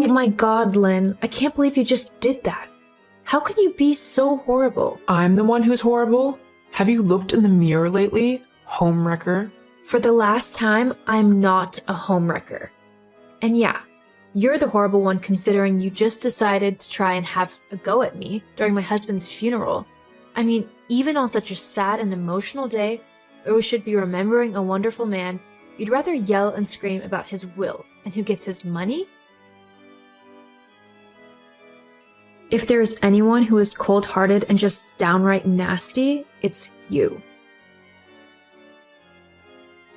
Oh my god, Lynn, I can't believe you just did that. How can you be so horrible? I'm the one who's horrible? Have you looked in the mirror lately, homewrecker? For the last time, I'm not a homewrecker. And yeah, you're the horrible one considering you just decided to try and have a go at me during my husband's funeral. I mean, even on such a sad and emotional day, where we should be remembering a wonderful man, you'd rather yell and scream about his will and who gets his money? If there is anyone who is cold-hearted and just downright nasty, it's you.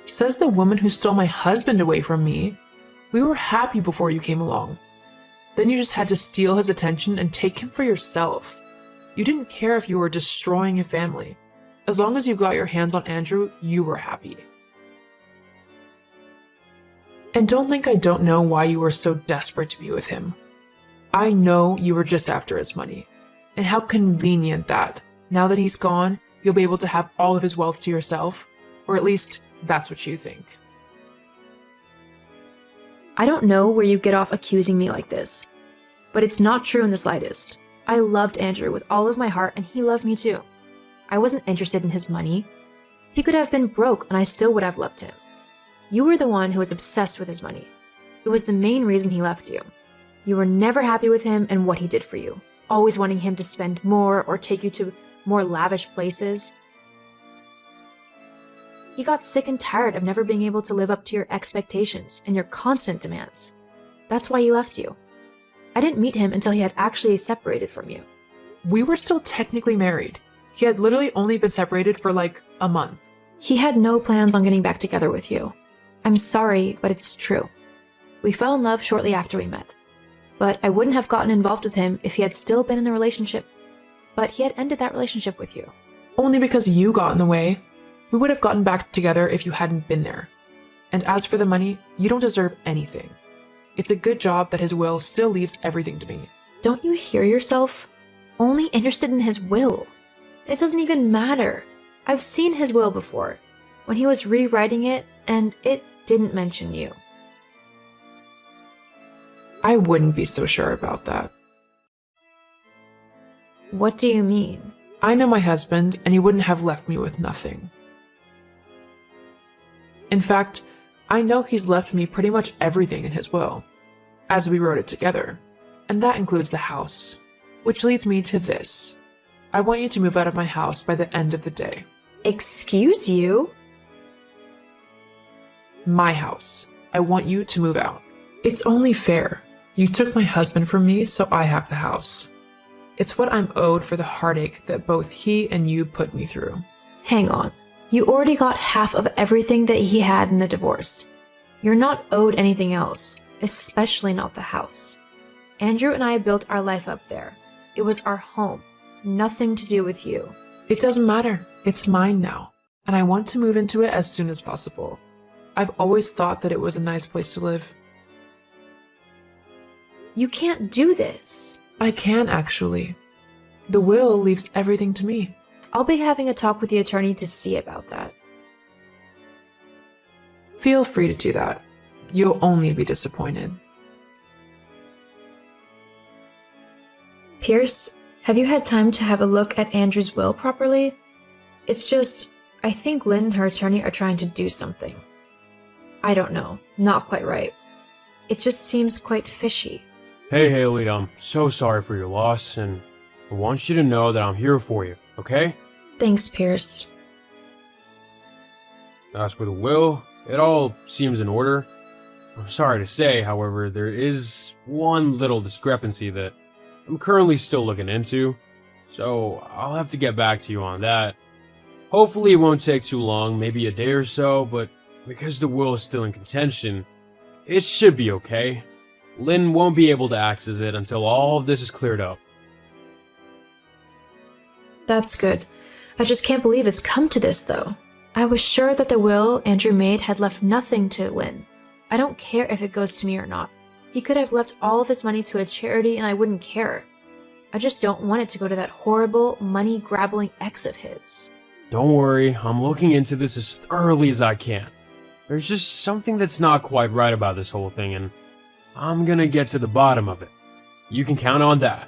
Says the woman who stole my husband away from me. We were happy before you came along. Then you just had to steal his attention and take him for yourself. You didn't care if you were destroying a family. As long as you got your hands on Andrew, you were happy. And don't think I don't know why you were so desperate to be with him. I know you were just after his money. And how convenient that, now that he's gone, you'll be able to have all of his wealth to yourself. Or at least, that's what you think. I don't know where you get off accusing me like this, but it's not true in the slightest. I loved Andrew with all of my heart and he loved me too. I wasn't interested in his money. He could have been broke and I still would have loved him. You were the one who was obsessed with his money. It was the main reason he left you. You were never happy with him and what he did for you, always wanting him to spend more or take you to more lavish places. He got sick and tired of never being able to live up to your expectations and your constant demands. That's why he left you. I didn't meet him until he had actually separated from you. We were still technically married. He had literally only been separated for like a month. He had no plans on getting back together with you. I'm sorry, but it's true. We fell in love shortly after we met. But I wouldn't have gotten involved with him if he had still been in a relationship. But he had ended that relationship with you. Only because you got in the way. We would have gotten back together if you hadn't been there. And as for the money, you don't deserve anything. It's a good job that his will still leaves everything to me. Don't you hear yourself? Only interested in his will. It doesn't even matter. I've seen his will before, when he was rewriting it, and it didn't mention you. I wouldn't be so sure about that. What do you mean? I know my husband, and he wouldn't have left me with nothing. In fact, I know he's left me pretty much everything in his will, as we wrote it together, and that includes the house. Which leads me to this. I want you to move out of my house by the end of the day. Excuse you? My house. I want you to move out. It's only fair. You took my husband from me, so I have the house. It's what I'm owed for the heartache that both he and you put me through. Hang on. You already got half of everything that he had in the divorce. You're not owed anything else, especially not the house. Andrew and I built our life up there. It was our home. Nothing to do with you. It doesn't matter. It's mine now, and I want to move into it as soon as possible. I've always thought that it was a nice place to live. You can't do this. I can, actually. The will leaves everything to me. I'll be having a talk with the attorney to see about that. Feel free to do that. You'll only be disappointed. Pierce, have you had time to have a look at Andrew's will properly? It's just, I think Lynn and her attorney are trying to do something. I don't know, not quite right. It just seems quite fishy. Hey Haley, I'm so sorry for your loss, and I want you to know that I'm here for you, okay? Thanks, Pierce. As for the will, it all seems in order. I'm sorry to say, however, there is one little discrepancy that I'm currently still looking into, so I'll have to get back to you on that. Hopefully it won't take too long, maybe a day or so, but because the will is still in contention, it should be okay. Lynn won't be able to access it until all of this is cleared up. That's good. I just can't believe it's come to this, though. I was sure that the will Andrew made had left nothing to Lynn. I don't care if it goes to me or not. He could have left all of his money to a charity and I wouldn't care. I just don't want it to go to that horrible, money-grabbling ex of his. Don't worry, I'm looking into this as thoroughly as I can. There's just something that's not quite right about this whole thing, and I'm gonna get to the bottom of it. You can count on that.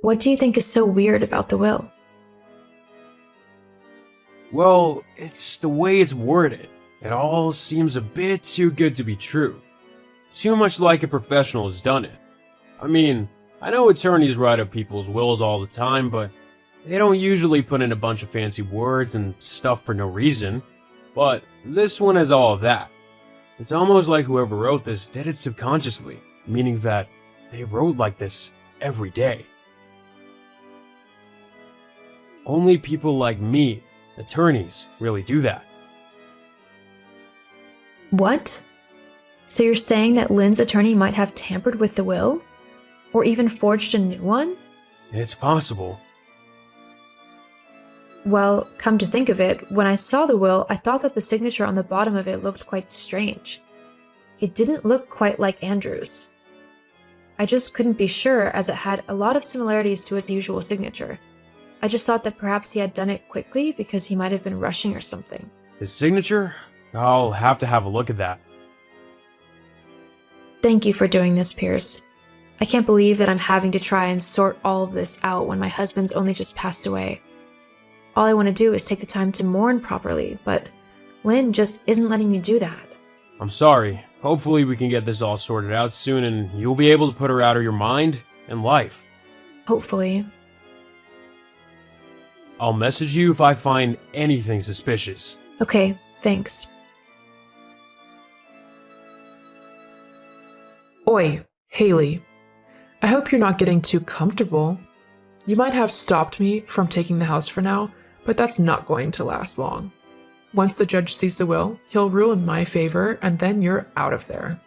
What do you think is so weird about the will? Well, it's the way it's worded. It all seems a bit too good to be true. Too much like a professional has done it. I mean, I know attorneys write up people's wills all the time, but they don't usually put in a bunch of fancy words and stuff for no reason. But this one has all of that. It's almost like whoever wrote this did it subconsciously, meaning that they wrote like this every day. Only people like me, attorneys, really do that. What? So you're saying that Lynn's attorney might have tampered with the will? Or even forged a new one? It's possible. Well, come to think of it, when I saw the will, I thought that the signature on the bottom of it looked quite strange. It didn't look quite like Andrew's. I just couldn't be sure as it had a lot of similarities to his usual signature. I just thought that perhaps he had done it quickly because he might have been rushing or something. His signature? I'll have to have a look at that. Thank you for doing this, Pierce. I can't believe that I'm having to try and sort all of this out when my husband's only just passed away. All I want to do is take the time to mourn properly, but Lynn just isn't letting me do that. I'm sorry. Hopefully we can get this all sorted out soon and you'll be able to put her out of your mind and life. Hopefully. I'll message you if I find anything suspicious. Okay, thanks. Oi, Haley. I hope you're not getting too comfortable. You might have stopped me from taking the house for now, but that's not going to last long. Once the judge sees the will, he'll rule in my favor, and then you're out of there.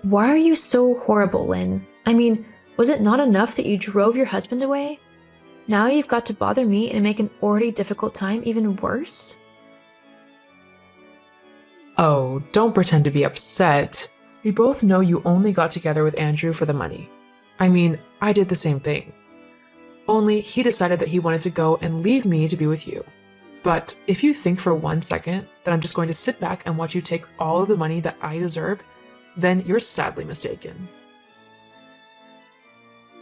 Why are you so horrible, Lynn? I mean, was it not enough that you drove your husband away? Now you've got to bother me and make an already difficult time even worse? Oh, don't pretend to be upset. We both know you only got together with Andrew for the money. I mean, I did the same thing. Only he decided that he wanted to go and leave me to be with you. But if you think for 1 second that I'm just going to sit back and watch you take all of the money that I deserve, then you're sadly mistaken.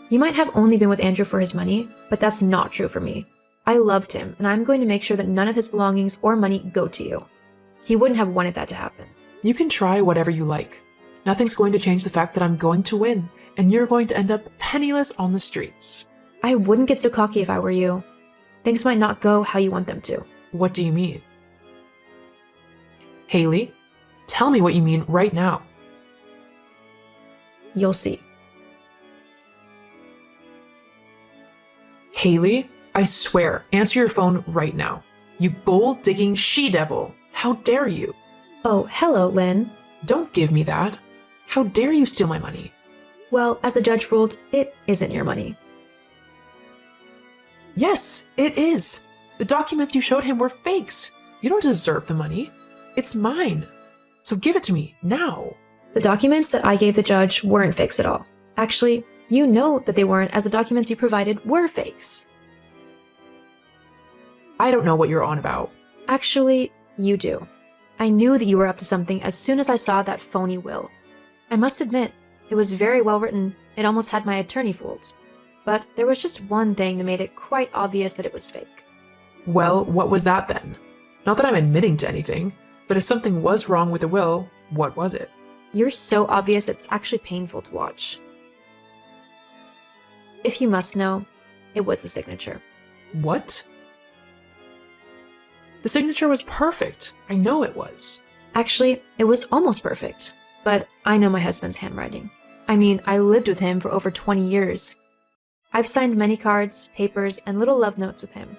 You might have only been with Andrew for his money, but that's not true for me. I loved him, and I'm going to make sure that none of his belongings or money go to you. He wouldn't have wanted that to happen. You can try whatever you like. Nothing's going to change the fact that I'm going to win, and you're going to end up penniless on the streets. I wouldn't get so cocky if I were you. Things might not go how you want them to. What do you mean? Haley, tell me what you mean right now. You'll see. Haley, I swear, answer your phone right now. You gold-digging she-devil. How dare you? Oh, hello, Lynn. Don't give me that. How dare you steal my money? Well, as the judge ruled, it isn't your money. Yes, it is. The documents you showed him were fakes. You don't deserve the money. It's mine. So give it to me, now. The documents that I gave the judge weren't fakes at all. Actually, you know that they weren't, as the documents you provided were fakes. I don't know what you're on about. Actually, you do. I knew that you were up to something as soon as I saw that phony will. I must admit, it was very well written. It almost had my attorney fooled. But there was just one thing that made it quite obvious that it was fake. Well, what was that then? Not that I'm admitting to anything, but if something was wrong with the will, what was it? You're so obvious it's actually painful to watch. If you must know, it was the signature. What? The signature was perfect. I know it was. Actually, it was almost perfect. But I know my husband's handwriting. I mean, I lived with him for over 20 years. I've signed many cards, papers, and little love notes with him.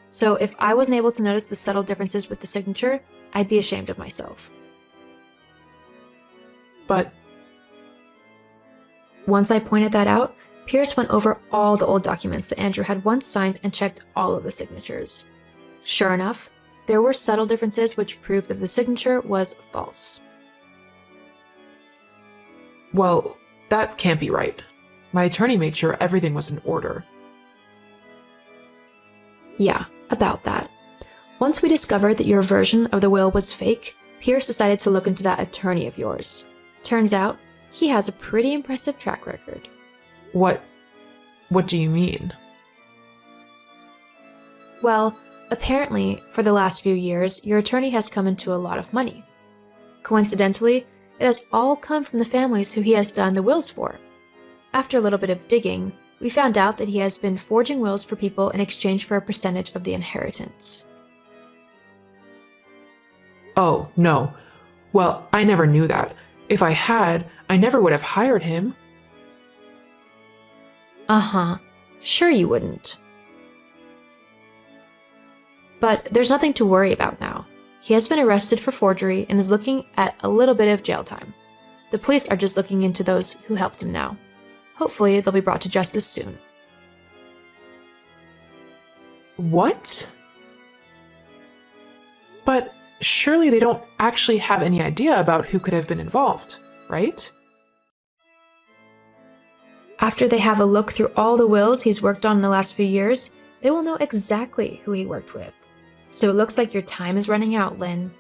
So if I wasn't able to notice the subtle differences with the signature, I'd be ashamed of myself. But once I pointed that out, Pierce went over all the old documents that Andrew had once signed and checked all of the signatures. Sure enough, there were subtle differences which proved that the signature was false. well, that can't be right. My attorney made sure everything was in order. Yeah, about that. Once we discovered that your version of the will was fake, Pierce decided to look into that attorney of yours. Turns out, he has a pretty impressive track record. What do you mean? Well, apparently, for the last few years, your attorney has come into a lot of money. Coincidentally, it has all come from the families who he has done the wills for. After a little bit of digging, we found out that he has been forging wills for people in exchange for a percentage of the inheritance. Oh, no. Well, I never knew that. If I had, I never would have hired him. Uh-huh. Sure you wouldn't. But there's nothing to worry about now. He has been arrested for forgery and is looking at a little bit of jail time. The police are just looking into those who helped him now. Hopefully, they'll be brought to justice soon. What? But surely they don't actually have any idea about who could have been involved, right? After they have a look through all the wills he's worked on in the last few years, they will know exactly who he worked with. So it looks like your time is running out, Lynn.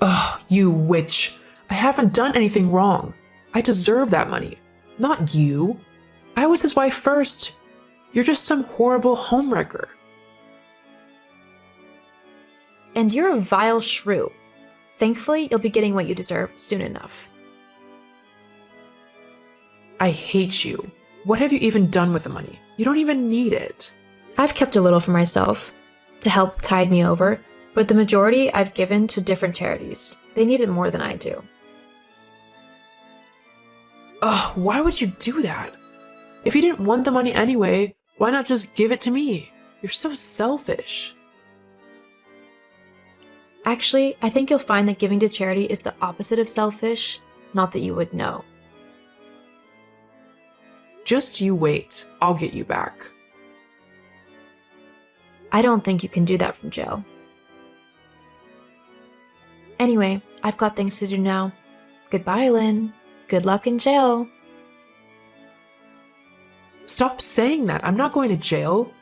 Ugh, you witch. I haven't done anything wrong. I deserve that money, not you. I was his wife first. You're just some horrible homewrecker. And you're a vile shrew. Thankfully, you'll be getting what you deserve soon enough. I hate you. What have you even done with the money? You don't even need it. I've kept a little for myself to help tide me over, but the majority I've given to different charities. They need it more than I do. Ugh, why would you do that? If you didn't want the money anyway, why not just give it to me? You're so selfish. Actually, I think you'll find that giving to charity is the opposite of selfish, not that you would know. Just you wait. I'll get you back. I don't think you can do that from jail. Anyway, I've got things to do now. Goodbye, Lynn. Good luck in jail. Stop saying that. I'm not going to jail.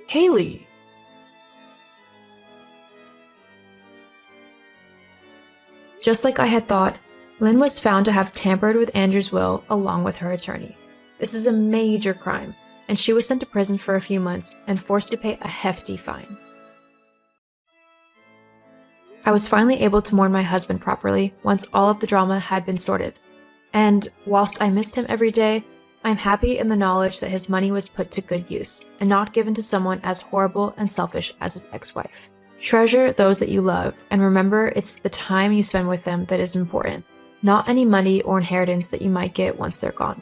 Haley. Just like I had thought, Lynn was found to have tampered with Andrew's will along with her attorney. This is a major crime, and she was sent to prison for a few months and forced to pay a hefty fine. I was finally able to mourn my husband properly once all of the drama had been sorted. And whilst I missed him every day, I'm happy in the knowledge that his money was put to good use and not given to someone as horrible and selfish as his ex-wife. Treasure those that you love, and remember it's the time you spend with them that is important, not any money or inheritance that you might get once they're gone.